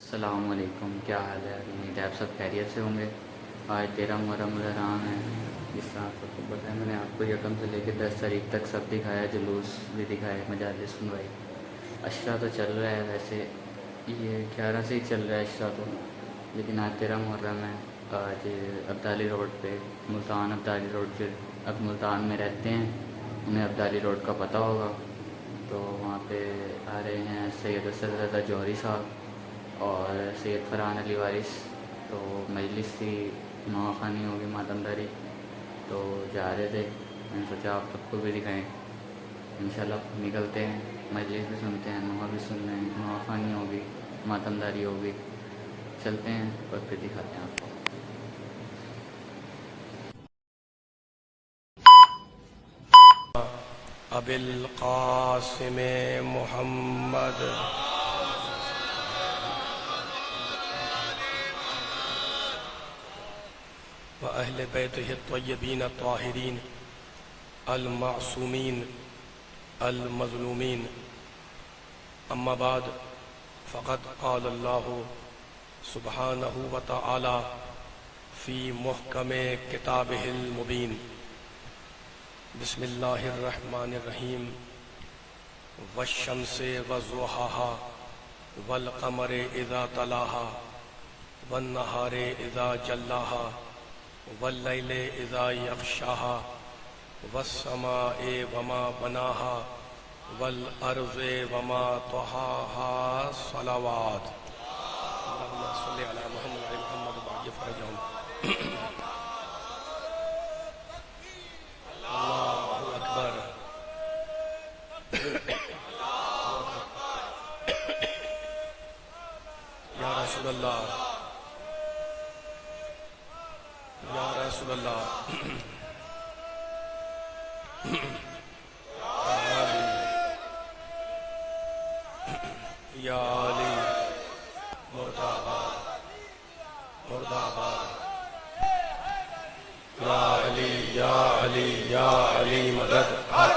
السلام علیکم، کیا حال ہے؟ امید ہے آپ سب خیریت سے ہوں گے۔ آج 13 محرم الحرام ہے۔ جس طرح آپ سب کو پتہ ہے، میں نے آپ کو یکم سے لے کے 10 تاریخ تک سب دکھایا، جلوس بھی دکھائے، مجالس سنوائی۔ عشرہ تو چل رہا ہے، ویسے یہ 11 سے ہی چل رہا ہے عشرہ تو، لیکن آج 13 محرم ہے۔ آج عبدالی روڈ پہ، ملتان عبدالی روڈ پہ، اب ملتان میں رہتے ہیں، انہیں عبدالی روڈ کا پتہ ہوگا، تو وہاں پہ آ رہے ہیں سید اسد رضا جوہری صاحب اور سید فرحان علی وارث۔ تو مجلس تھی، نواخوانی ہوگی، ماتمداری، تو جا رہے تھے، میں نے سوچا آپ سب کو بھی دکھائیں۔ انشاءاللہ نکلتے ہیں، مجلس بھی سنتے ہیں، نوا بھی سن رہے ہیں، نواخوانی ہوگی، ماتمداری ہوگی، چلتے ہیں اور پھر دکھاتے ہیں آپ کو۔ ابی القاسم محمد و اہل بیتہ الطیبین الطاہرین المعصومین المظلومین، اما بعد فقد قال اللہ سبحانہ وتعالی فی محکم کتابہ المبین۔ بسم اللہ الرحمن الرحیم۔ والشمس وضحاها والقمر اذا تلاها والنہار اذا جلاها واللیل اذا یغشاها والسماء وما بناها والارض وما طحاها صلوات۔ اللہم صلی علی محمد وعلی محمد وعجل فرجہم۔ اللہ اکبر۔ یا رسول اللہ، یا رسول اللہ، یا علی، مرد آباد، مرد آباد، یا علی، یا علی، یا علی مدد حق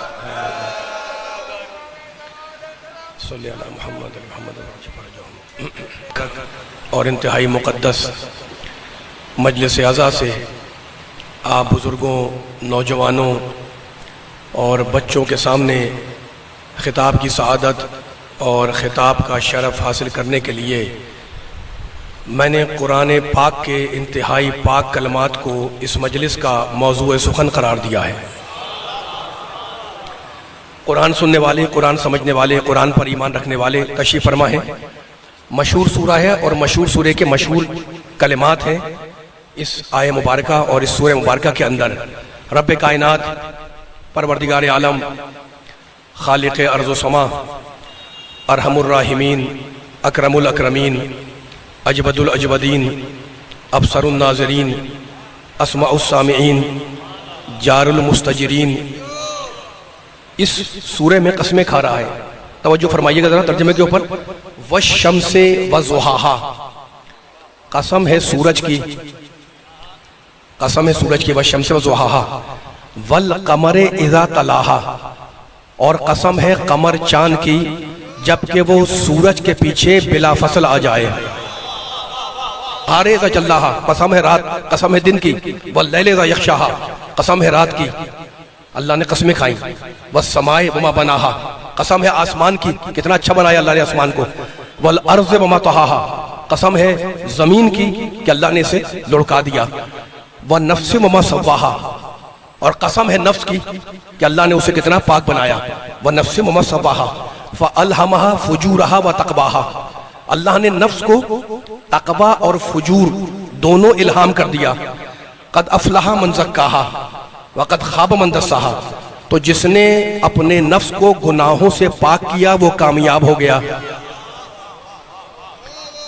صلی علی محمد محمد اور انتہائی مقدس مجلس اعزا سے آپ بزرگوں، نوجوانوں اور بچوں کے سامنے خطاب کی سعادت اور خطاب کا شرف حاصل کرنے کے لیے میں نے قرآن پاک کے انتہائی پاک کلمات کو اس مجلس کا موضوع سخن قرار دیا ہے۔ قرآن سننے والے، قرآن سمجھنے والے، قرآن پر ایمان رکھنے والے تشریف فرما ہیں۔ مشہور سورہ ہے اور مشہور سورہ کے مشہور کلمات ہیں اس آیہ مبارکہ اور اس سورہ مبارکہ کے اندر۔ رب کائنات، پروردگار عالم، خالق ارض و سما، ارحم الراحمین، اکرم الاکرمین، اجود الاجودین، ابصر الناظرین، اسمع السامعین، جار المستجرین، اس سورہ میں قسمیں کھا رہا ہے۔ توجہ فرمائیے گا ذرا ترجمے کے اوپر۔ والشمس وضحاها، قسم ہے سورج کی، قسم ہے سورج کی، والشمس وضحاها، والقمر اذا تلاها، اور قسم ہے قمر چاند کی جبکہ وہ سورج کے پیچھے بلا فصل آ جائے۔ آرے اذا جلاها، قسم ہے رات، قسم ہے دن کی، واللیل اذا یغشاها، قسم ہے رات کی، اللہ نے قسمیں کھائیں۔ والسماء وما بناها، قسم ہے آسمان کی، کتنا اچھا بنایا اللہ نے آسمان کو۔ والارض وما طحاها، قسم ہے زمین کی کہ اللہ نے اسے لڑکا دیا۔ والنفس وما سواها، اور قسم ہے نفس کی کہ اللہ نے اسے کتنا پاک بنایا۔ والنفس وما سواها فألهمها فجورها وتقواها، اللہ نے نفس کو تقوی اور فجور دونوں الہام کر دیا۔ قد افلح من زکاها وقد خواب من دساها، تو جس نے اپنے نفس کو گناہوں سے پاک کیا وہ کامیاب ہو گیا۔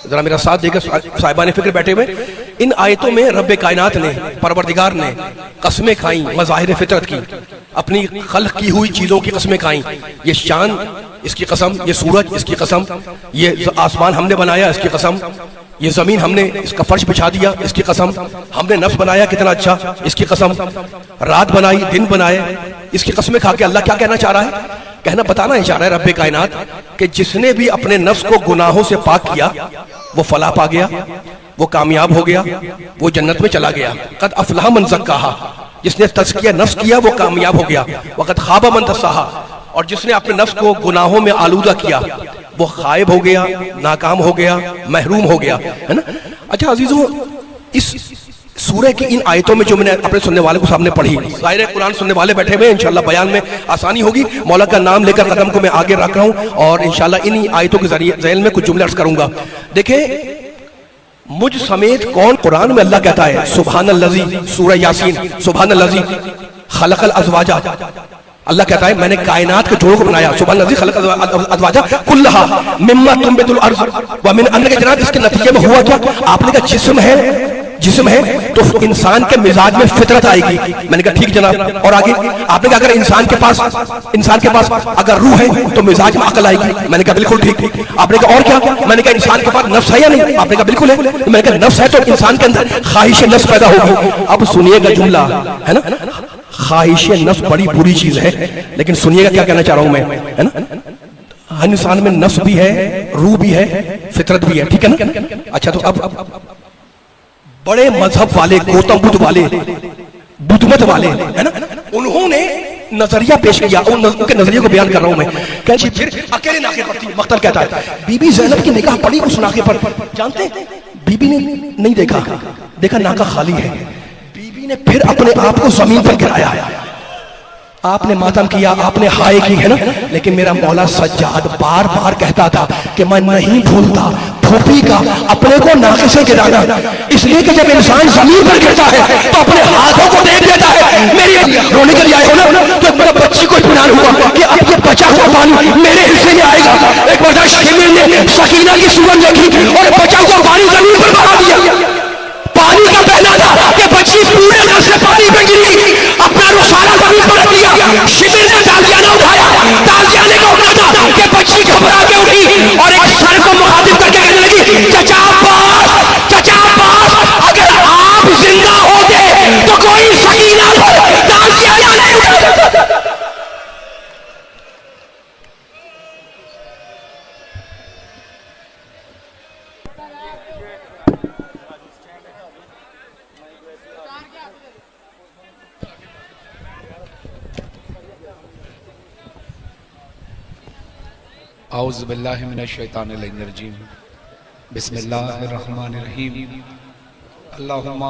ذرا میرا ساتھ دے کر صاحبان فکر بیٹھے ہوئے، ان آیتوں میں رب کائنات نے، پروردگار نے قسمیں کھائیں مظاہر فطرت کی، اپنی خلق کی ہوئی چیزوں کی قسمیں کھائیں۔ یہ چاند اس کی قسم، یہ سورج اس کی قسم، یہ آسمان ہم نے بنایا اس کی قسم، یہ زمین ہم نے اس کا فرش بچھا دیا اس کی قسم، ہم نے نفس بنایا کتنا اچھا اس کی قسم، رات بنائی دن بنائے اس کی قسمیں کھا کے اللہ کیا کہنا چاہ رہا ہے؟ کہنا بتانا اشارہ ہے رب کائنات کہ جس نے بھی اپنے نفس کو گناہوں سے پاک کیا وہ فلاح پا گیا، وہ کامیاب ہو گیا، وہ جنت میں چلا گیا۔ قد افلح من زکاہا، جس نے تزکیہ نفس کیا وہ کامیاب ہو گیا۔ وقد خاب من دساہا، اور جس نے اپنے نفس کو گناہوں میں آلودہ کیا وہ خائب ہو گیا، ناکام ہو گیا، محروم ہو گیا، ہے نا۔ اچھا عزیزوں، اس سورہ کی ان آیتوں میں جو میں نے اپنے سننے والے کو سامنے پڑھی، ظاہر ہے قرآن سننے والے بیٹھے ہوئے ہیں، انشاءاللہ بیان میں آسانی ہوگی۔ مولا کا نام لے کر قدم کو میں آگے رکھ رہا ہوں اور انشاءاللہ انہی آیتوں کے ذریعے ذیل میں کچھ جملے عرض کروں گا۔ دیکھیں مجھ سمیت کون، قرآن میں اللہ کہتا ہے سبحان الذی، سورہ یاسین، سبحان الذی خلق الازواج، اللہ کہتا ہے میں نے کائنات کے جوڑوں کو بنایا، سبحان الذی خلق الازواج کلھا مما تنبت الارض ومن ان کے جناب اس کے نتیجے میں ہوا کیا؟ آپ نے کہا جسم ہے تو انسان کے مزاج میں فطرت آئے گی، میں نے کہا ٹھیک جناب، اور آگے آپ نے کہا اگر انسان کے پاس اگر روح ہے تو مزاج میں عقل آئے گی، میں نے کہا بالکل ٹھیک۔ آپ نے کہا اور کیا؟ میں نے کہا انسان کے پاس نفس ہے یا نہیں؟ آپ نے کہا بالکل ہے۔ میں نے کہا نفس ہے تو انسان کے اندر خواہش نفس پیدا ہوگی۔ اب سنیے گا جملہ ہے نا، خواہش نفس بڑی بری چیز ہے، لیکن سنیے گا کیا کہنا چاہ رہا ہوں میں، ہے نا۔ ہر انسان میں نفس بھی ہے، روح بھی ہے، فطرت بھی ہے، ٹھیک ہے نا۔ اچھا تو اب بڑے مذہب والے، گوتم بدھ والے، بدھ مت والے، ہے نا، انہوں نے نظریہ پیش کیا، ان کے نظریے کو بیان کر رہا ہوں میں کہ جی پھر اکیلے ناقے پر تھی، مختل کہتا ہے بی بی زینب کی نگاہ پڑی اس ناقے پر، جانتے بی بی نے نہیں دیکھا ناقہ خالی ہے، بی بی نے پھر اپنے آپ کو زمین پر گرایا، آپ نے ماتم کیا، آپ نے ہائے کی، ہے نا، لیکن میرا مولا سجاد بار بار کہتا تھا کہ میں نہیں بھولتا پھوپھی کا اپنے کو ناقے سے گرانا، اس لیے کہ جب انسان زمین پر گرتا ہے تو اپنے ہاتھوں کو دیکھ لیتا ہے۔ میری رونے کے لیے آئے ہو نا تو میرا بچی کو اطمینان ہوا کہ اب یہ بچا ہوا پانی میرے حصے میں آئے گا۔ ایک بار شمر نے سکینہ کی صورت دیکھی اور بچا ہوا پانی زمین پر بہا دیا، پانی کا پہنا تھا کہ بچی پورے گھر سے پانی پہ گری، اپنا رخسارہ زمین پر رکھ دیا، شمر نے تازیانہ اٹھایا، تازیانے کا اٹھا تھا کہ بچی گھبرا کے اٹھی اور ایک سر کو مخاطب کر کے کہنے لگی چچا عباس اگر آپ زندہ ہوتے تو کوئی سکینہ پر تازیانہ نہیں اٹھا۔ اعوذ باللہ من الشیطان الرجیم، بسم اللہ الرحمن الرحیم، اللہم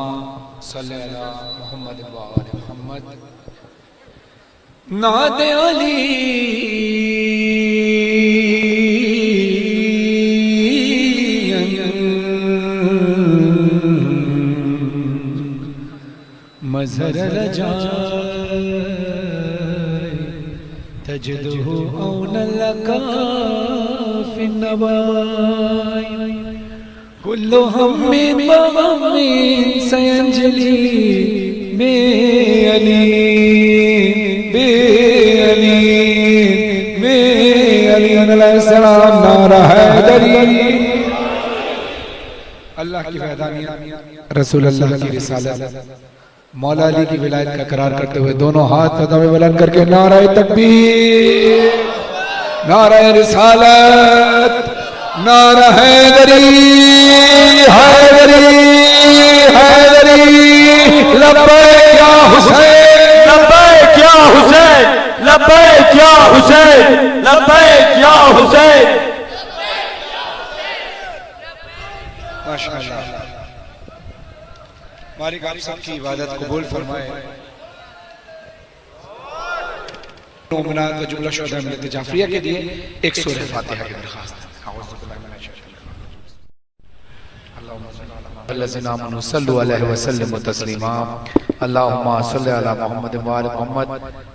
صلی علی محمد وآل محمد۔ نعت علی مظہر رجائے تجدہ عون لکا فی النوائی، کل ہم بغم سینجلی بے علی علیہ السلام نعرہ حیدری۔ اللہ کی وحدانیت، رسول اللہ کی رسالت، مولا علی کی ولایت کا قرار کرتے ہوئے دونوں ہاتھ قدم بلند کر کے نعرہ تکبیر، نعرہ رسالت، نعرہ حیدری حیدری حیدری، لبیک یا حسین، لبیک یا حسین، لبیک یا حسین، لبیک یا حسین۔ ماشاءاللہ، مالک آپ سب کی عبادت قبول فرمائے۔ مومنات و جملہ شہداء ملت جعفریہ کے لیے ایک سورہ فاتحہ کی درخواست۔ الذین آمنوا صلوا علیہ وسلم تسلیما، اللہم صلی علی محمد وآل محمد۔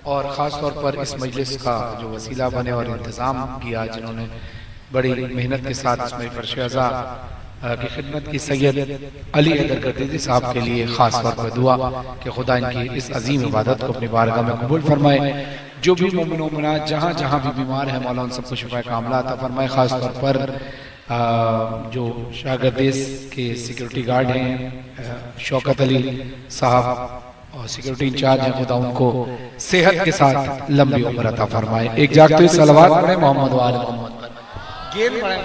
اور خاص طور پر اس مجلس کا جو وسیلہ بنے اور انتظام کیا، جنہوں نے بڑی محنت کے ساتھ اس میں فرش عزا کی خدمت کی، سید علی حیدر گردیزی صاحب کے لیے خاص طور پر دعا کہ خدا ان کی اس عظیم عبادت کو اپنی بارگاہ میں قبول فرمائے۔ جو بھی مومن و مومنات جہاں جہاں بھی بیمار ہیں، مولا ان سب کو شفا کاملہ عطا فرمائے۔ خاص طور پر جو شاہ گردیز کے سیکیورٹی گارڈ ہیں شوکت علی صاحب، اور سیکورٹی انچارج ہیں، خدا ان کو صحت کے ساتھ لمبی عمر عطا فرمائے. ایک جاگتے ہوئے صلوات پڑھیں محمد و آل محمد پر. گیم پڑھیں،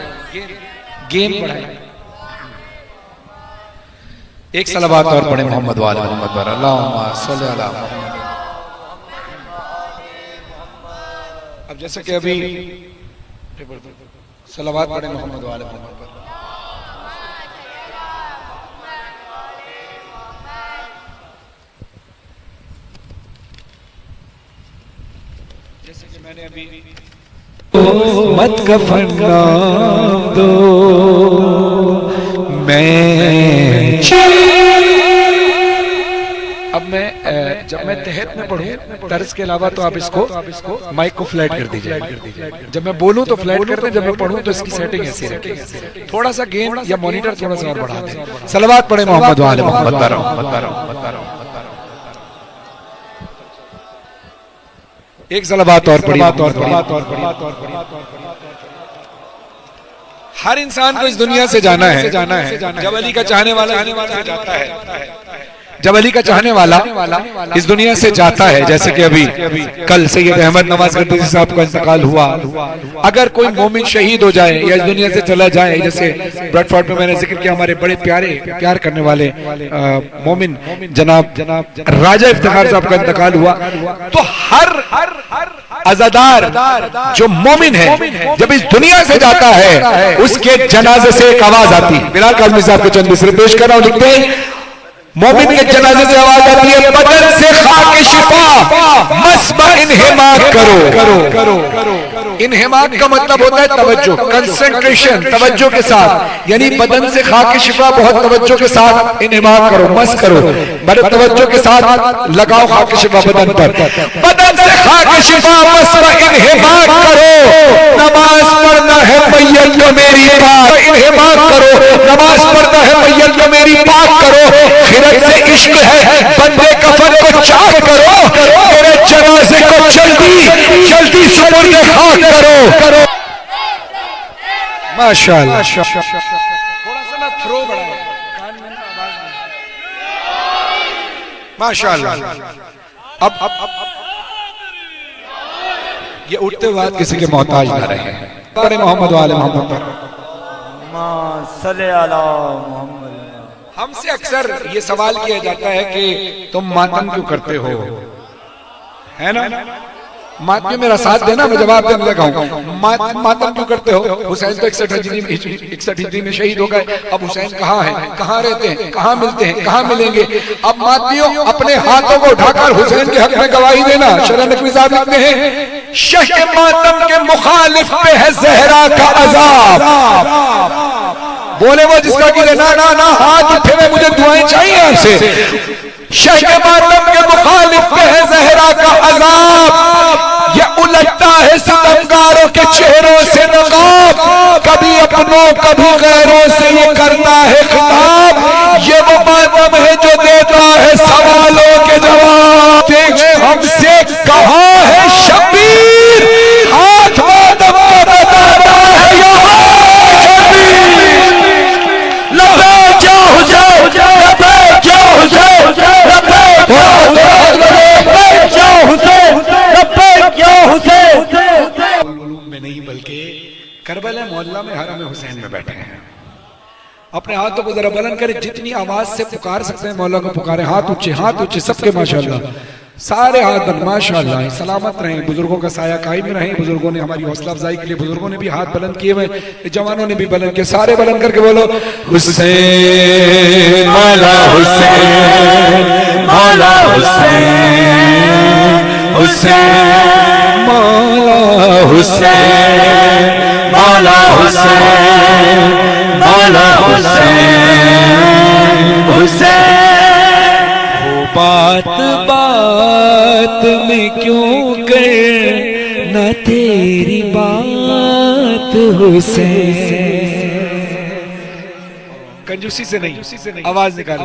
گیم پڑھیں. ایک صلوات اور پڑھیں محمد و آل محمد پر. اللہم صلی علی محمد. اب جیسے کہ ابھی صلوات پڑھیں محمد و آل محمد پر. جیسے کہ میں نے ابھی مت کفن نام دو میں. اب میں جب میں تحت میں پڑھوں طرز کے علاوہ تو آپ اس کو مائک کو فلیٹ کر دیجئے. جب میں بولوں تو فلیٹ کر دیں، جب میں پڑھوں تو اس کی سیٹنگ ایسی رکھیں. تھوڑا سا گین یا مانیٹر تھوڑا سا اور بڑھا دیں. صلوات پڑھیں محمد و آل محمد پر. ایک صلوات اور پڑھی. ہر انسان کو اس دنیا سے جانا ہے. جب علی کا چاہنے والا جاتا ہے، جب علی کا چاہنے والا اس دنیا سے جاتا ہے، جیسے کہ ابھی کل سید احمد نواز گردیزی صاحب کا انتقال ہوا. اگر کوئی مومن شہید ہو جائے یا اس دنیا سے چلا جائے، جیسے بریڈ فورڈ میں نے ذکر کیا، ہمارے بڑے پیار کرنے والے مومن جناب راجہ افتخار صاحب کا انتقال ہوا، تو ہر عزادار جو مومن ہے جب اس دنیا سے جاتا ہے اس کے جنازے سے ایک آواز آتی ہے. بلال کاظمی صاحب کو چند مصرے پیش کر رہا ہوں. لکھتے ہیں مومن کے جنازے سے آواز آتی ہے، بدن سے خاک شفا مسبح انہماک کرو. انہماک کا مطلب ہوتا ہے توجہ، کنسنٹریشن، توجہ کے ساتھ. یعنی بدن سے خاک شفا بہت توجہ کے ساتھ انہماک کرو، مس کرو، بڑے توجہ کے ساتھ لگاؤ خاک شفا بدن پر. بدن سے خاک شفا مسبح انہماک کرو. نماز پڑھنا ہے میت کو میری پاک انہماک کرو. نماز پڑھنا ہے میت کو میری پاک کرو. خیرت سے عشق ہے بندے کفن کو چاک کرو. میرے جنازے کو جلدی سپرد خاک کرو. ماشاءاللہ. تھوڑا سا نا تھرو بڑھائیں، ماشاءاللہ. اب یہ اٹھتے بعد کسی کے محتاج نہ رہے. پڑھیں محمد و آل محمد پر. صلی علی محمد. ہم سے اکثر یہ سوال کیا جاتا ہے کہ تم ماتم کیوں کرتے ہو، ہے نا؟ ماتم میرا ساتھ دینا، میں جواب دینے لگا ہوں. ماتم کیوں کرتے ہو؟ حسین تو 61 ہجری میں شہید ہو گئے. اب حسین کہاں ہیں، کہاں رہتے ہیں، کہاں ملتے ہیں، کہاں ملیں گے؟ اب ماتمیوں اپنے ہاتھوں کو اٹھا کر حسین کے حق میں گواہی دینا. شرح نقوی صاحب لکھتے ہیں، شہ ماتم کے مخالف پہ ہے زہرا کا عذاب. بولے وہ جس کا کہ نا ہاتھ اٹھے ہوئے مجھے دعائیں چاہیے آپ سے. شہ ماتم کے مخالف پہ ہے زہرا کا عذاب. یہ الٹتا ہے ستمگاروں کے چہروں سے نقاب. کبھی اپنوں کبھی غیروں سے یہ کرتا ہے خطاب. یہ وہ ماتم ہے جو دیتا ہے سوالوں کے جواب. دیکھ ہم سے کہاں ہے شبیر، ہاتھ ماتم کا بتاتا ہے یہاں شبیر. لبیک یا حسین، لبیک یا حسین، لبیک یا حسین، لبیک یا حسین. علوم میں نہیں بلکہ کربلا محلہ میں حرم حسین میں بیٹھے ہیں. اپنے ہاتھوں کو ذرا بلند کریں، جتنی آواز سے پکار سکتے ہیں مولا کو پکاریں. ہاتھ اونچے سب کے ماشاءاللہ، سارے ہاتھ بلند. ماشاءاللہ سلامت رہیں، بزرگوں کا سایہ قائم رہیں. بزرگوں نے ہماری حوصلہ افزائی کے لیے بزرگوں نے بھی ہاتھ بلند کیے ہوئے، جوانوں نے بھی بلند کیے. سارے بلند کر کے بولو حسین مولا حسین مولا حسین حسین مولا حسین مولا حسین مولا حسین حسین. بات بات میں کیوں کرنا تیری بات حسین. کنجوسی سے نہیں، آواز نکال.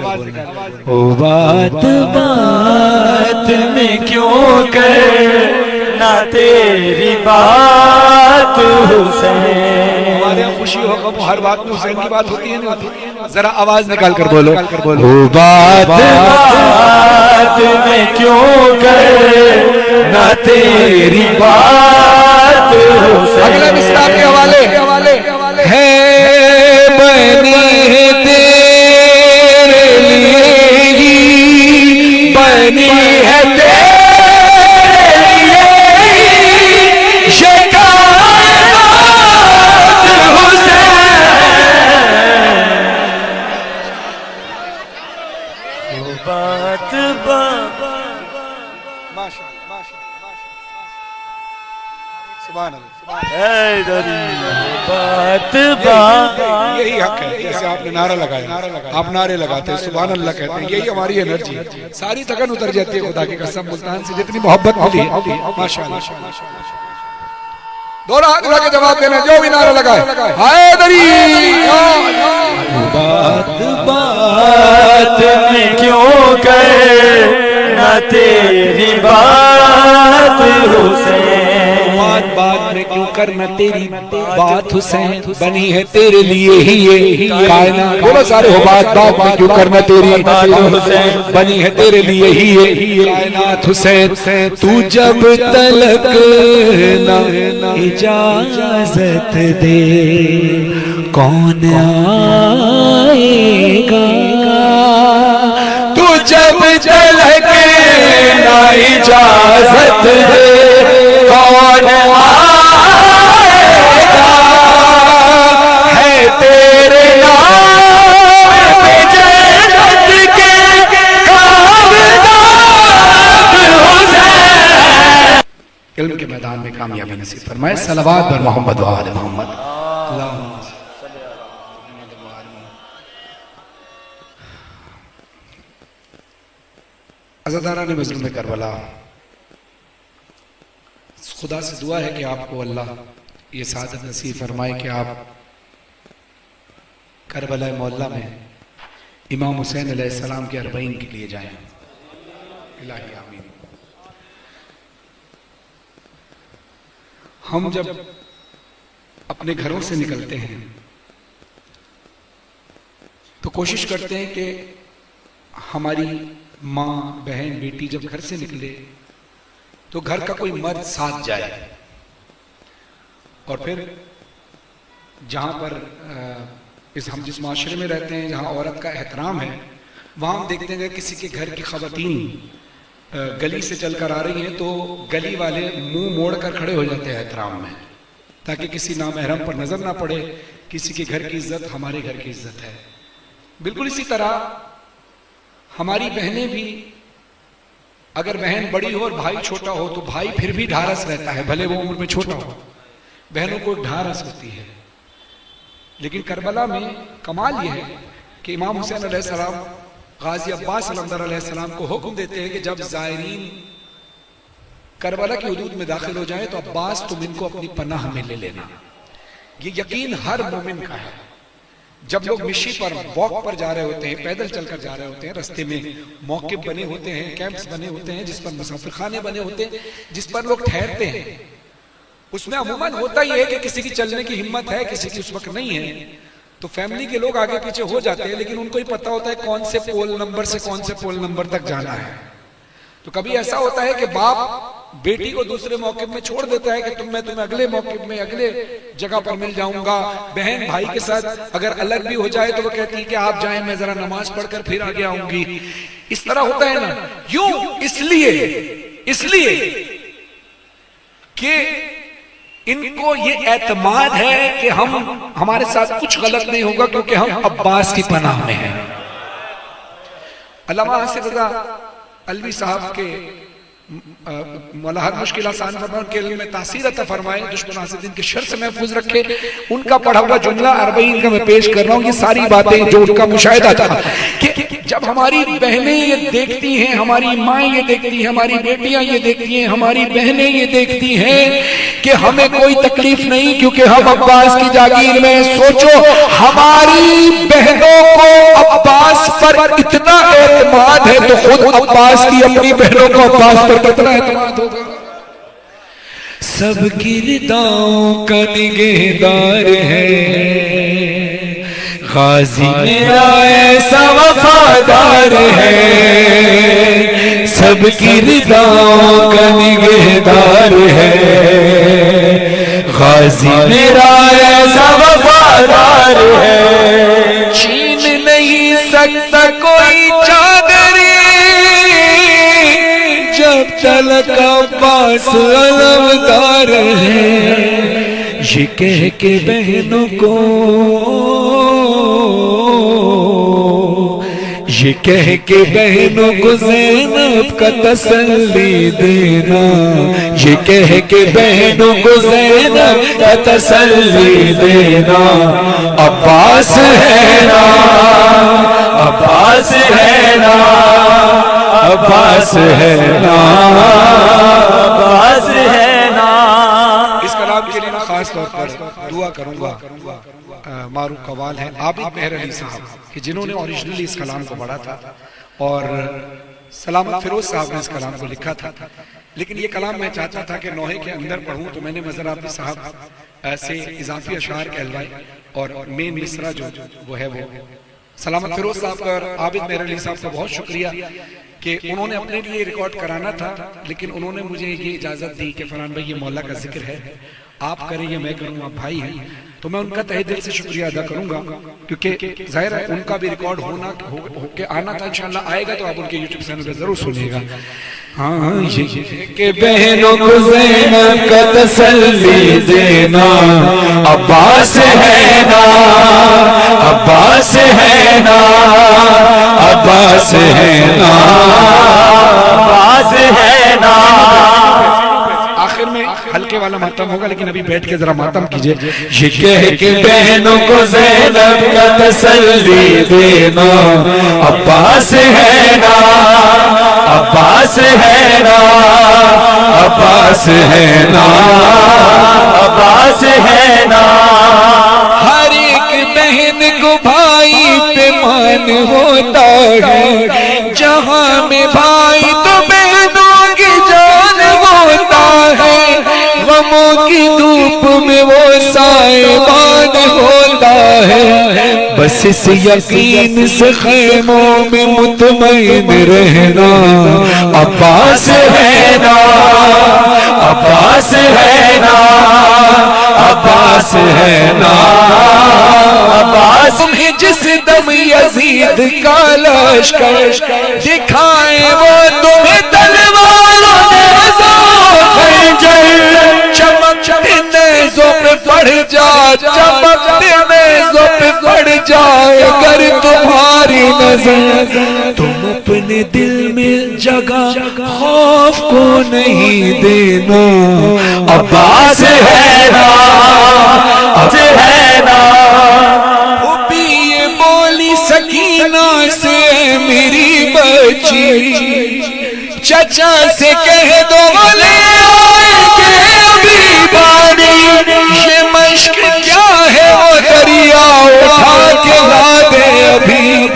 بات بات میں کیوں کرنا نہ تیری بات حسین. ہمارے یہاں خوشی ہو غم ہر بات میں حسین کی بات ہوتی ہے نہیں ہوتی؟ ذرا آواز نکال کر بولو. وہ بات میں کیوں کر نہ تیری بات حسین. اگلے مصرع کے حوالے ہے بنی تیرے لیے ہی، بنی ہے تیرے لیے یہ کائنات حسین. وہ بات سبحان اللہ. بات یہی حق ہے. جیسے آپ نے نعرہ لگایا، آپ نعرے لگاتے ہیں، سبحان اللہ کہتے ہیں، یہی ہماری انرجی ہے. ساری تھکن اتر جاتی ہے خدا کی قسم. ملتان سے جتنی محبت ملی ہے ماشاءاللہ. دونوں ہاتھ اٹھا کے جواب دینا جو بھی نعرہ لگائے. حیدری بات میں کیوں کہے نہ تیری بات حسین. بات میں کیوں کرنا تیری بات حسین، بنی ہے تیرے لیے ہی یہ کائنات. بولو سارے ہو. بات میں کیوں کرنا تیری بات حسین، بنی ہے تیرے لیے ہی یہ کائنات حسین. تو جب تلک نہ اجازت دے کون آئے گا. تو جب تلک نہ اجازت دے کون آئے گا. ہے تیرے نام پہ جنت کے کاغذات حسین. علم کے میدان میں کامیابی نصیب فرمائے. صلوات بر محمد و آل محمد. اللہم عزاداران مظلوم کربلا، خدا سے دعا ہے کہ آپ کو اللہ یہ سعادت نصیب فرمائے کہ آپ کربلا معلیٰ میں امام حسین علیہ السلام کے 40 کے لیے جائیں. الہی آمین. ہم جب اپنے گھروں سے نکلتے ہیں تو کوشش کرتے ہیں کہ ہماری ماں، بہن، بیٹی جب گھر سے نکلے تو گھر کا کوئی مرد ساتھ جائے. اور پھر جہاں پر ہم جس معاشرے میں رہتے ہیں جہاں عورت کا احترام ہے، وہاں ہم دیکھتے ہیں کہ کسی کے گھر کی خواتین گلی سے چل کر آ رہی ہیں تو گلی والے منہ موڑ کر کھڑے ہو جاتے ہیں احترام میں، تاکہ کسی نامحرم پر نظر نہ پڑے. کسی کے گھر کی عزت ہمارے گھر کی عزت ہے. بالکل اسی طرح ہماری بہنیں بھی، اگر بہن بڑی ہو اور بھائی چھوٹا ہو تو بھائی پھر بھی ڈھارس رہتا ہے، بھلے وہ عمر میں چھوٹا ہو. بہنوں کو ڈھارس ہوتی ہے. لیکن کربلا میں کمال یہ ہے کہ امام حسین علیہ السلام غازی عباس علمدار علیہ السلام کو حکم دیتے ہیں کہ جب زائرین کربلا کی حدود میں داخل ہو جائیں تو عباس تم ان کو اپنی پناہ میں لے لینا. یہ یقین ہر مومن کا ہے. جب لوگ مشی پر واک پر جا رہے ہوتے ہیں، پیدل چل کر جا رہے ہوتے ہیں، رستے میں موقف بنے ہوتے ہیں، کیمپس بنے ہوتے ہیں جس پر مسافر خانے بنے ہوتے ہیں، جس پر لوگ ٹھہرتے ہیں، اس میں عموماً ہوتا یہ ہے کہ کسی کی چلنے کی ہمت ہے، کسی کی اس وقت نہیں ہے، تو فیملی کے لوگ آگے پیچھے ہو جاتے ہیں، لیکن ان کو ہی پتا ہوتا ہے کون سے پول نمبر سے کون سے پول نمبر تک جانا ہے. تو کبھی ایسا ہوتا ہے کہ باپ بیٹی کو دوسرے موقف میں چھوڑ دیتا ہے کہ میں تمہیں اگلے موقف میں اگلے جگہ پر مل جاؤں گا. بہن بھائی کے ساتھ اگر الگ بھی ہو جائے تو وہ کہتی ہے کہ آپ جائیں، میں ذرا نماز پڑھ کر پھر آگے آؤں گی. اس طرح ہوتا ہے نا. یوں اس لیے کہ ان کو یہ اعتماد ہے کہ ہمارے ساتھ کچھ غلط نہیں ہوگا کیونکہ ہم عباس کی پناہ میں ہیں. علامہ حسن رضا علوی صاحب کے مولا ہر مشکل آسان فرمائے، ان کے علم میں تاثیر عطا فرمائے، دشمن حاسدین کے شر سے محفوظ رکھے. ان کا پڑھا ہوا جملہ 40 کا میں پیش کر رہا ہوں. یہ ساری باتیں جو ان کا مشاہدہ تھا کہ جب ہماری بہنیں یہ دیکھتی ہیں، ہماری مائیں یہ دیکھتی ہیں، ہماری بیٹیاں یہ دیکھتی ہیں، ہماری بہنیں یہ دیکھتی ہیں کہ ہمیں کوئی تکلیف نہیں کیونکہ ہم عباس کی جاگیر میں. سوچو ہماری بہنوں کو عباس پر اتنا اعتماد ہے تو خود عباس کی اپنی بہنوں کو عباس پر کتنا اعتماد ہوگا. سب کی رداؤں کا نگہدار ہے، غازی میرا ایسا وفادار ہے، سب کی رداؤں کا نگہدار ہے، غازی میرا ایسا وفادار ہے، چھین نہیں سکتا کوئی چادری جب تلک عباس علمدار ہے، یہ کہہ کے بہنوں کو، یہ کہہ کے بہنوں کو زینب کا تسلی دینا، یہ کہہ کے بہنوں کو زینب کا تسلی دینا، عباس ہے نا، عباس ہے نا، عباس ہے نا، عباس ہے نا۔ اس کلام کے لیے خاص طور پر دعا کروں گا معروف قوال ہیں عابد مہر علی صاحب کہ جنہوں نے اوریجنلی اس کلام کو پڑھا تھا، اور سلامت فیروز صاحب نے اس کلام کو لکھا تھا، لیکن یہ کلام میں چاہتا تھا کہ نوحے کے اندر پڑھوں، تو میں نے مظہر عابد صاحب سے اضافی اشعار کہلوائے، اور مین مصرع جو وہ ہے وہ سلامت فیروز صاحب کا اور عابد مہر علی صاحب کا بہت شکریہ کہ انہوں نے اپنے لیے ریکارڈ کرانا تھا، لیکن انہوں نے مجھے یہ اجازت دی کہ فرحان بھائی یہ مولا کا ذکر ہے، آپ کریں یا میں کروں، آپ بھائی ہیں، تو میں ان کا تہہ دل سے شکریہ ادا کروں گا، کیونکہ ظاہر ہے ان کا بھی ریکارڈ ہونا ہو کے آنا تھا، انشاءاللہ آئے گا تو آپ ان کے یوٹیوب چینل پہ ضرور سنیے گا۔ ہاں یہ کہ بہنوں کو زینب کا تسلی دینا، عباس ہے نا، عباس ہے نا، عباس ہے نا، عباس ہے نا۔ آخر میں ہلکے والا ماتم ہوگا، لیکن ابھی بیٹھ کے ذرا ماتم کیجئے۔ یہ کہہ کے بہنوں کو زینب کا تسلی دینا، عباس ہے نا، عباس ہے نا، عباس ہے نا، عباس ہے نا۔ ہر ایک بہن کو بھائی پہ مان ہوتا ہے، جہاں میں بھائی تو بہنوں کی جان ہوتا ہے، غموں کی دھوپ میں وہ سائبان ہوتا ہے، بس اس یقین سے خیموں میں مطمئن رہنا، عباس ہے نا، عباس ہے نا، عباس ہے نا، عباس۔ تمہیں جس دم یزید کا لشکر دکھائیں وہ تمہیں تلواروں چمکتے نیزوں پہ پڑ جا، چمکتے نیزوں پہ پڑ جائے اگر تمہاری نظر، تم اپنے دل میں جگہ خوف کو نہیں دینا، عباس ہے نا، عباس ہے نا۔ پھوپھی یہ بولی سکینہ سے میری بچی، چچا سے کہہ دو لے آئیں گے ابھی بانی، یہ مشق کیا ہے وہ دریا اٹھا کے لا دے ابھی،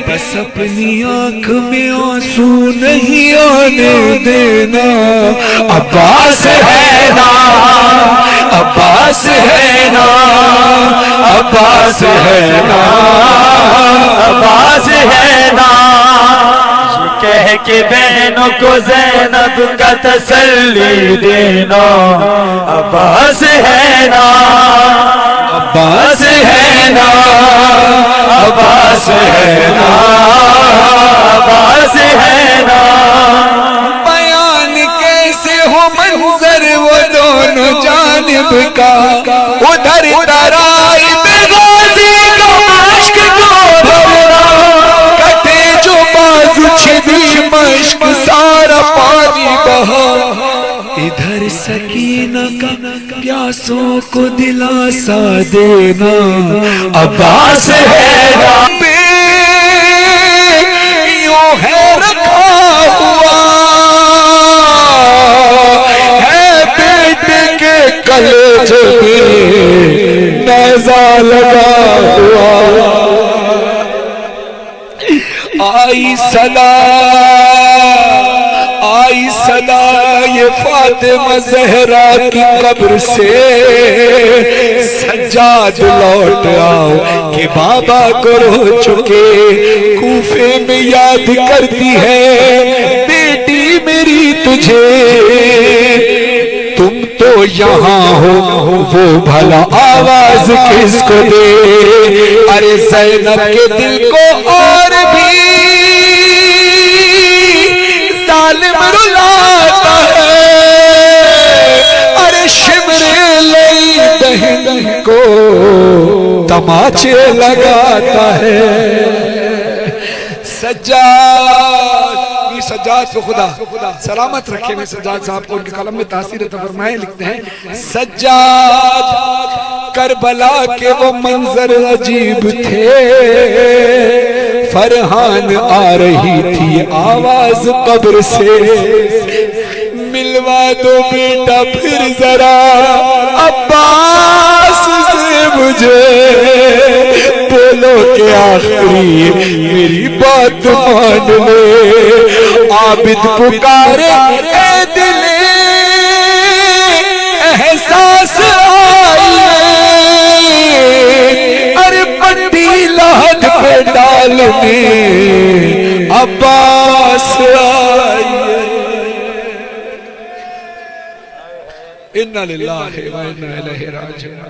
بس اپنی آنکھ میں آنسو نہیں آنے دینا، عباس ہے نا، عباس ہے نا، عباس ہے نا، عباس ہے نا۔ کہہ کے بہنوں کو زینب کا تسلی دینا، عباس ہے نا، عباس ہے نا، عباس ہے نا، عباس ہے نا۔ بیان کیسے ہو منظر وہ دونوں جانب کا، ادھر ترائی پہ غازی کا مشک کو بھرنا، کٹے جو بازو چھدی مشک سارا پانی بہا، ادھر سکینہ کا پیاسوں کو دلاسا دینا، عباس ہے نا۔ یوں ہے رکھا ہوا ہے بیٹے کے کلیجے میں نیزہ لگا ہوا، آئی صدا آئی صدا یہ فاطمہ زہرا کی قبر سے، سجاد لوٹ آؤ کہ بابا کو رو چکے، کوفے میں یاد کرتی ہے بیٹی میری تجھے، تم تو یہاں ہو وہ بھلا آواز کس کو دے، ارے زینب کے دل کو اور بھی ظالم رلاتا ہے، ارے شمر لئی بہن کو تماچے لگاتا ہے۔ سجاد کو خدا سلامت رکھے، میں سجاد صاحب کو ان کے قلم میں تاثیر عطا فرمائے، لکھتے ہیں سجاد کربلا کے وہ منظر عجیب تھے، فرحان آ رہی تھی آواز قبر سے، ملوا دو بیٹا پھر ذرا عباس سے مجھے، بولو کہ آخری میری بات مان لے، عابد پکارے اے دل احساس آئیے، ارے پٹی لہد پہ ڈالنے عباس آئیے۔ اِنَّا لِلَّهِ وَإِنَّا إِلَيْهِ رَاجِعُونَ۔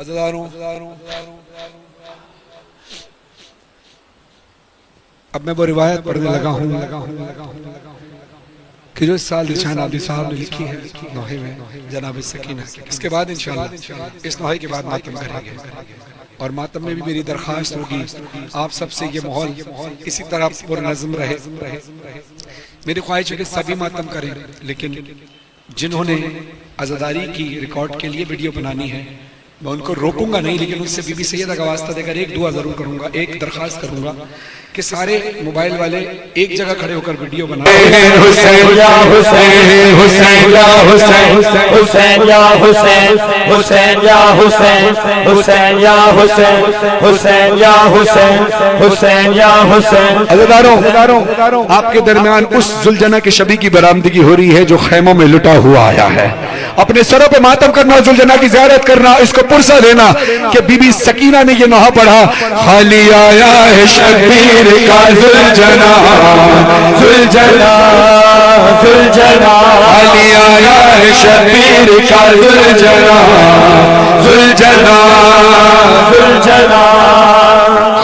عزیزانوں، اب میں وہ روایت پڑھنے لگا ہوں کہ جو اس سال رجحان عابدی صاحب نے لکھی ہے نوحے میں جناب سکینہ، اس کے بعد انشاءاللہ اس نوحے کے بعد ماتم کریں گے، اور ماتم میں بھی میری درخواست ہوگی آپ سب سے یہ ماحول اسی طرح پر نظم رہے۔ میری خواہش ہے کہ سبھی ماتم کریں، لیکن جنہوں نے عزاداری کی ریکارڈ کے لیے ویڈیو بنانی ہے میں ان کو روکوں گا نہیں، لیکن ان سے بی بی سیدہ کا واسطہ دے کر ایک دعا ضرور کروں گا، ایک درخواست کروں گا کہ سارے موبائل والے ایک جگہ کھڑے ہو کر ویڈیو بنائیں۔ حسین یا حسین، حسین یا حسین، حسین یا حسین، حسین یا حسین، حسین یا حسین، حسین یا حسین، حسین یا حسین۔ عزیزانوں، آپ کے درمیان اس ذوالجناح کے شبی کی برآمدگی ہو رہی ہے جو خیموں میں لٹا ہوا آیا ہے، اپنے سروں پہ ماتم کرنا، ذوالجناح کی زیارت کرنا، اس کو پرسہ دینا کہ بی بی سکینہ نے یہ نوحہ پڑھا، خالی آیا ہے شبیر کا ذوالجناح، ذوالجناح، ذوالجناح، خالی آیا ہے شبیر کا ذوالجناح، ذوالجناح، ذوالجناح،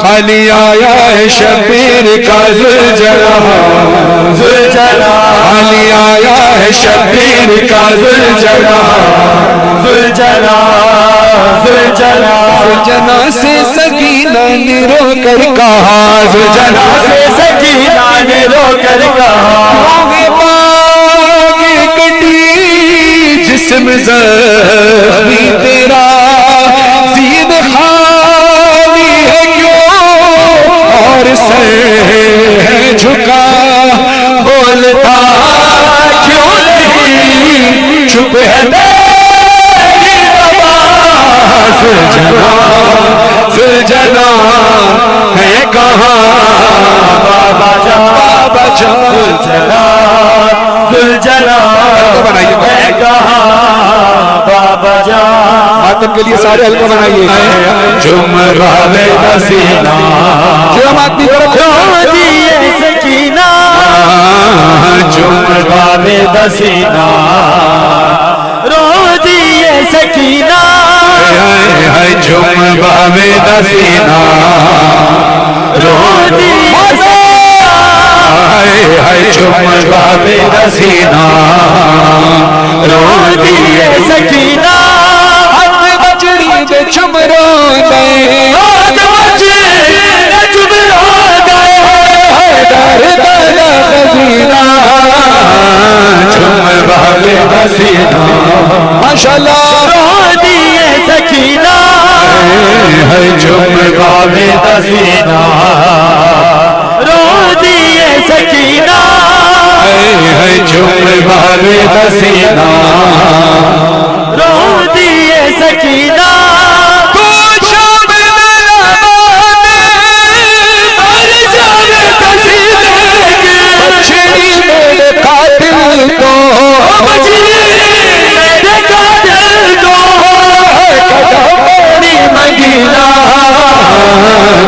خالی آیا ہے شبیر کا ذوالجناح، ذوالجناح، خالی آیا ہے شبیر کا ذوالجناح، ذوالجناح، ذوالجناح، ذوالجناح سے سکینہ نے رو کر کہا، ذوالجناح سے سکینہ نے رو کر کہا، روح باغ کٹی جسم زخمی تیرا، زید خالی ہے کیوں اور سر ہے جھکا، بولتا کیوں نہیں چپ ہے ذوالجناح ہے کہاں بابا جان، بابا جان، ذوالجناح ہے کہاں بابا جان۔ ماتم کے لیے سارے حلقہ بنائیے، جمرہ سینہ، جمعات نہیں کرو دیے سکینہ، جمرہ سینہ، رو دیے سکینہ، جمعہ سینہ، رو دیے جمعہ سینہ، رو دیے سکینہ، حق بجڑی دے چمرو گئے، حق بجڑی دے چمرو گئے، حیدر دادا خزینہ، جمعہ سینہ، ماشاءاللہ، رو دیے سکینہ، ہے جمعہ سینہ، رو دیے سکینہ، ہے جمعہ سینہ، رو دیے سکینہ، تو شام لبانے ہر جان تسیدے کی، بچڑی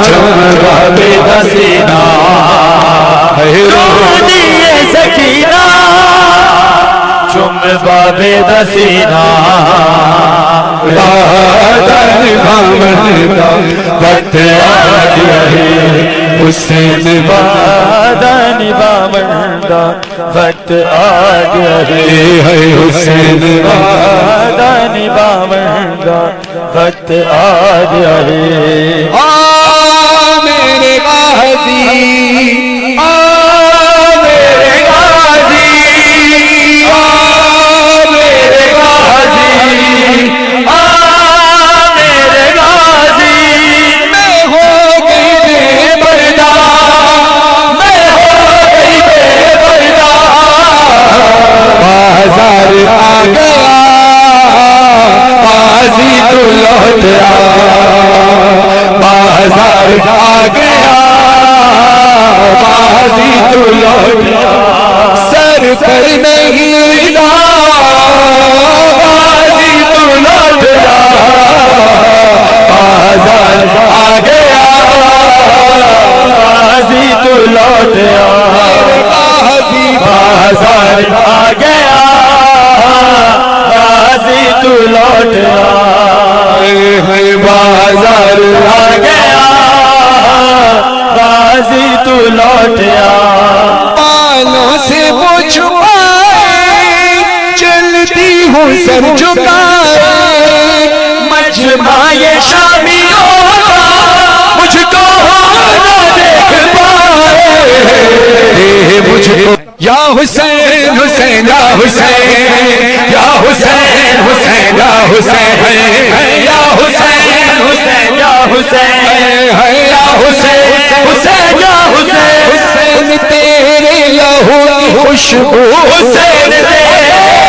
چمکا بے دسینا رو دیے سکینہ چمکا بے دسینا بادن بامن کا وقت آ گیا ہے حسین بادن بامن کا وقت آ گیا ہے حسین بادن بامن کا وقت آ گیا ہے میرے غازی میرے غازی میرے غازی میرے غازی میں ہو گئی بے پردہ میں ہو گئی بے پردہ بازار آ گیا بازی تو لوٹ بازار آ گیا بازی تو لوٹ سر پر نہیں بازی تو لوٹ بازار آ گیا بازی تو لوٹ بازار آ گیا بازی تو لوٹ بازار آ گیا بازی تو لوٹیا بالوں سے وہ چھپائے چلتی ہوں سر جھکائے مجمع یہ شامیوں کا مجھ کو نہ دیکھ پائے مجھ کو یا حسین حسین یا حسین یا حسین حسین یا حسین یا حسین حسین یا حسین یا حسین حسین یا حسین حسین تیرے لہو کی خوشبو حسین تیرے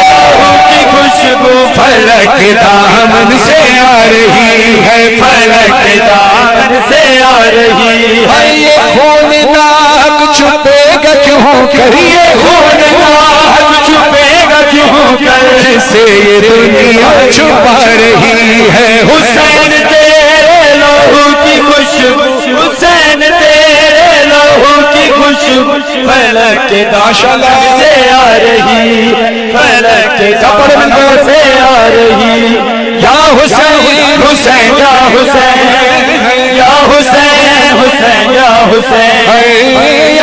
لہو کی خوشبو فلک دامن سے آ رہی ہے فلک دامن سے آ رہی ہے یہ خون ناک چھپے گا کیوں کر یہ خون ناک چھپے گا کیوں کر سے یہ دنیا چھپا رہی ہے حسین تیرے لہو کی خوشبو حسین تیرے لہو کی خوشبو فلک کے دامن سے آ رہی فلک کے دامن سے آ رہی یا حسین حسین یا حسین یا حسین حسین یا حسین یا حسین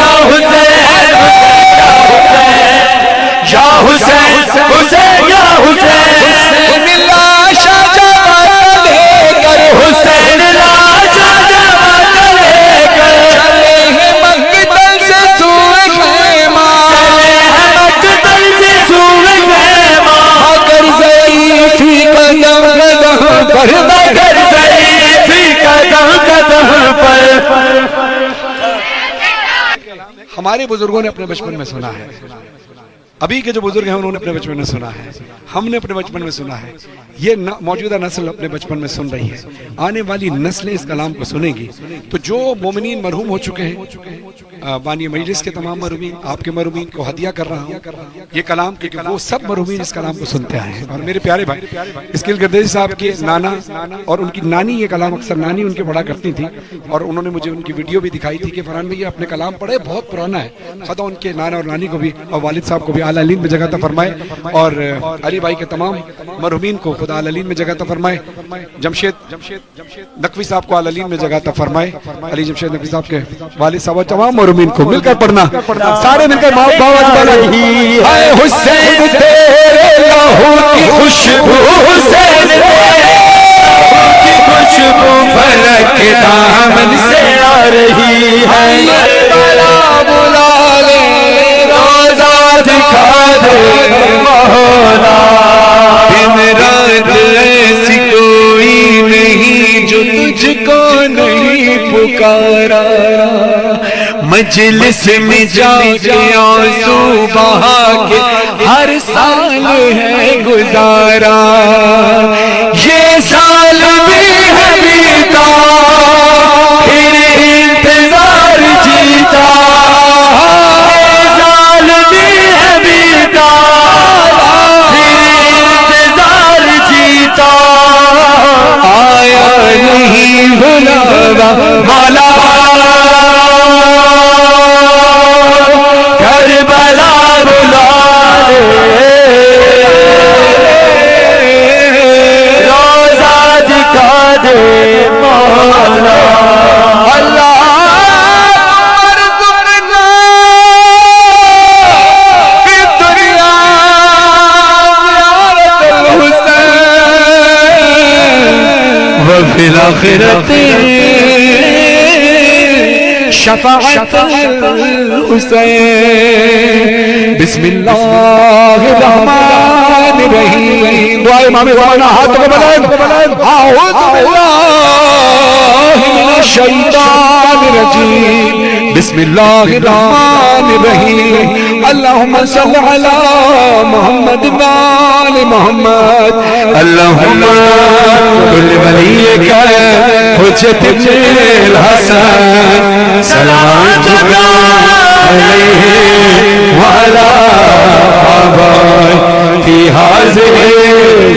یا حسین حسین یا حسین لاشا جوان لے کر حسین لاشا جوان لے کر چلے ہیں مقتل سے سوئے خیمہ چلے ہیں مقتل سے سوئے خیمہ اگر ضعیفی قدم قدم پر اگر ضعیفی قدم قدم پر ہمارے بزرگوں نے اپنے بچپن میں سنا ہے ابھی کے جو بزرگ ہیں انہوں نے اپنے بچپن میں سنا ہے ہم نے اپنے بچپن میں سنا ہے یہ موجودہ نسل اپنے بچپن میں سن رہی ہے آنے والی نسلیں اس کلام کو سنیں گی تو جو مومنین مرحوم ہو چکے ہیں بانی مجلس کے تمام مرحومین آپ کے مرحومین کو ہدیہ کر رہا ہوں یہ کلام کیونکہ وہ سب مرحومین اس کلام کو سنتے آئے ہیں اور میرے پیارے بھائی اسکیل گردیزی صاحب کے نانا اور ان کی نانی یہ کلام اکثر نانی ان کے پڑھا کرتی تھی اور انہوں نے مجھے ان کی ویڈیو بھی دکھائی تھی کہ فرحان بھائی اپنے کلام پڑھے بہت پرانا ہے خدا ان کے نانا اور نانی کو بھی اور والد صاحب کو بھی اعلیٰ علیم میں جگہ عطا فرمائے اور علی بھائی کے تمام مرحومین کو خدا اعلیٰ علیم میں جگہ عطا فرمائے جمشید نقوی صاحب کو اعلیٰ علیم میں جگہ عطا فرمائے علی جمشید نقوی صاحب کے والد صاحب اور تمام مرحومین کو مل کر پڑھنا سارے مل کر اے حسین تیرے لہو کی خوشبو حسین تیرے لہو کی خوشبو فلک کے دامن سے آ رہی ہے بلا لے روزہ دکھا دے مولا دن رات ایسی کوئی نہیں جو تجھ کو نہیں پکارا مجلس میں جا کے آنسو بہا کے ہر سال ہے گزارا یہ سال بھی ہے بیتا پھر انتظار جیتا یہ سال بھی ہے بیتا پھر انتظار جیتا آیا نہیں بلاوا شفاعت الحسین بسم اللہ الرحمن الرحیم دعا امام زمانہ ہاتھ کو بلند اعوذ باللہ من الشیطان الرجیم بسم اللہ الرحمن الرحیم اللہم صل علی محمد وآل محمد اللہم کل ولیک حجت ابن الحسن صلواتک علیہ وعلی آبائہ فی حاضر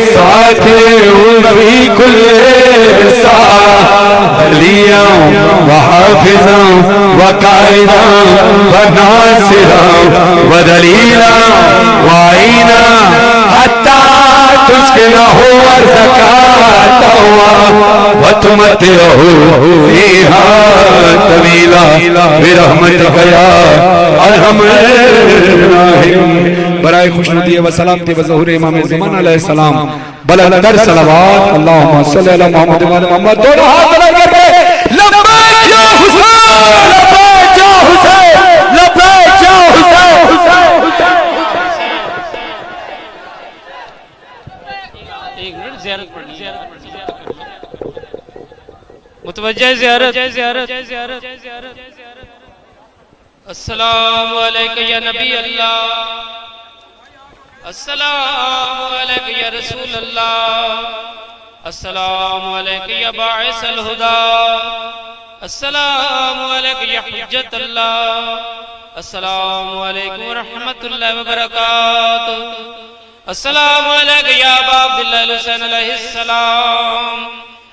ساتھ وفی کل ساتھ علیہ وحافظا وقائدا وناصرا ودلیلا وعینا حتی تسکنہ ارزکاتہ وتمتعہ فیہا طویلا برحمتک یا ارحم الراحمین برائے خوشنودی و سلامتی و ظہور امام زمان علیہ السلام بلندر صلوات اللہم صلی اللہ محمد و محمد دونوں ہاتھ لگ گئے لبیک یا حسین لبیک یا حسین لبیک یا حسین ایک منٹ زیارت پڑھنی ہے متوجہ زیارت السلام علیکم یا نبی اللہ السلام علیکم یا رسول اللہ السلام علیکم یا باعث الہدا السلام علیکم یا حجت اللہ السلام علیکم ورحمت اللہ وبرکاتہ السلام علیکم یا ابا عبداللہ الحسین علیہ السلام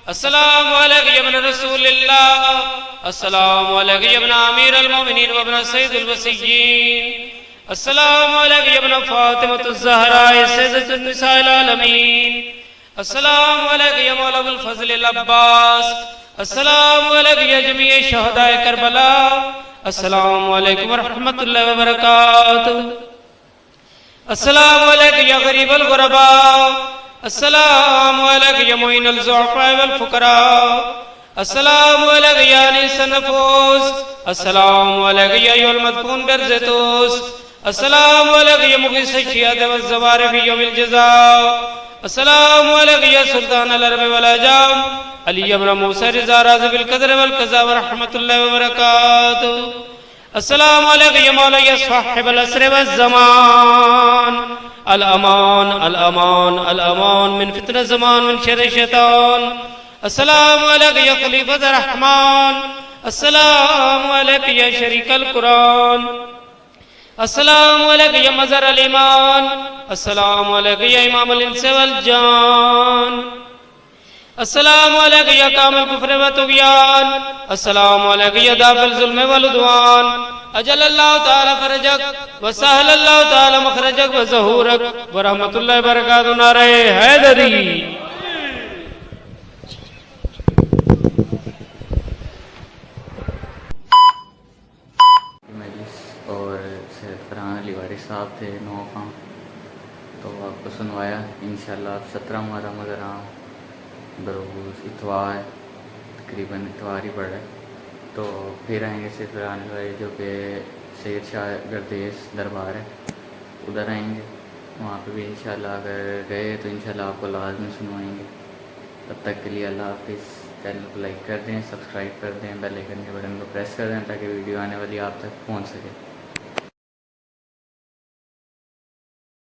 السلام علیکم یا ابن رسول اللہ السلام علیکم یا ابن امیر المومنین و ابن سید الوسیین السلام علیکم یا ابن فاطمۃ الزہراء سیدۃ النساء العالمین السلام علیکم یا مولا ابو الفضل العباس السلام علیکم یا جمیع شہداء کربلا السلام علیکم ورحمت اللہ وبرکاتہ السلام علیکم یا غریب الغرباء السلام علیکم یا معین الضعفاء والفقراء السلام علیکم یا انیس النفوس السلام علیکم یا ایھا المدفون برز توس السلام علیکم یا مغیث الشیعۃ والزوارق یوم الجزاء السلام علیکم یا سلطان العرب والعجم علی ابن موسیٰ رضا راضی بالقدر والقضاء ورحمت اللہ وبرکاتہ السلام علیکم یا مولا یا صاحب العصر والزمان الامان الامان الامان من فتن الزمان من شر الشیطان السلام علیکم یا خلیفۃ الرحمن السلام علیکم یا شریک القرآن السلام علیکم یا مظہر الایمان السلام علیکم یا امام الانس والجان السلام علیکم یا کامل کفر و طغیان السلام علیکم یا دافع الظلم والعدوان اجل اللہ تعالی فرجک وسہل اللہ تعالی مخرجک وظہورک ورحمت اللہ وبرکاتہ نعرہ حیدری مجلس اور سید فرحان علی وارث صاحب تھے نوخاں تو آپ کو سنوایا انشاءاللہ آپ 17 محرم اگر بروز اتوار تقریباً اتوار ہی پڑ رہا ہے تو پھر آئیں گے سید فرحان علی وارث جو کہ سید شاہ گردیس دربار ہے ادھر آئیں گے وہاں پہ بھی انشاءاللہ اگر گئے تو انشاءاللہ آپ کو لازمی سنوائیں گے تب تک کے لیے اللہ حافظ چینل کو لائک کر دیں سبسکرائب کر دیں بیل آئیکن کے بٹن کو پریس کر دیں تاکہ ویڈیو آنے والی آپ تک پہنچ سکے